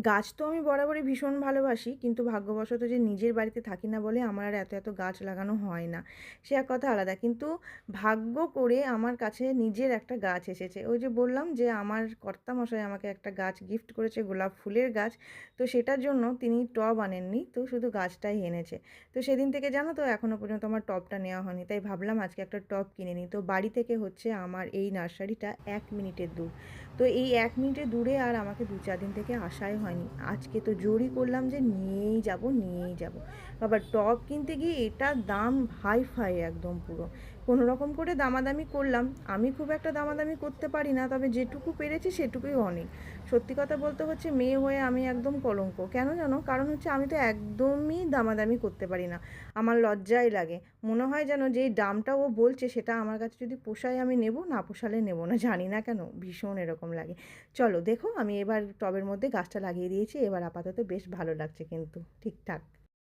গাছ তো আমি বরাবরই ভীষণ ভালোবাসি, কিন্তু ভাগ্যবশত যে নিজের বাড়িতে থাকি না বলে আমার আর এত এত গাছ লাগানো হয় না। সে এক কথা আলাদা, কিন্তু ভাগ্য করে আমার কাছে নিজের একটা গাছ এসেছে। ওই যে বললাম যে আমার কর্তামশাই আমাকে একটা গাছ গিফট করেছে, গোলাপ ফুলের গাছ। তো সেটার জন্য তিনি টব আনেননি, তো শুধু গাছটাই এনেছে। তো সেদিন থেকে জানো তো এখনও পর্যন্ত আমার টবটা নেওয়া হয়নি, তাই ভাবলাম আজকে একটা টব কিনে নিই। তো বাড়ি থেকে হচ্ছে আমার এই নার্সারিটা 1 মিনিটের দূর। তো এই 1 মিনিটের দূরে আর আমাকে 2-4 দিন থেকে আসাই হয়নি। আজকে তো জোরই করলাম যে নিয়েই যাব, নিয়েই যাব। বাবা, টব কিনতে গিয়ে এটার দাম হাই ফাই একদম পুরো। কোনো রকম করে দামাদামি করলাম। আমি খুব একটা দামাদামি করতে পারি না, তবে যেটুকু পেরেছি সেটুকুই অনেক। সত্যি কথা বলতে হচ্ছে, মেয়ে হয়ে আমি একদম কলঙ্ক। কেন জানো? কারণ হচ্ছে আমি তো একদমই দামাদামি করতে পারি না। আমার লজ্জাই লাগে। মনে হয় যেন যেই দামটা ও বলছে সেটা আমার কাছে যদি পোষায় আমি নেব, না পোষালে নেব না। জানি না কেন ভীষণ এরকম লাগে। চলো দেখো, আমি এবার টবের মধ্যে গাছটা লাগিয়ে দিয়েছি, এবার আপাতত বেশ ভালো লাগছে কিন্তু ঠিকঠাক।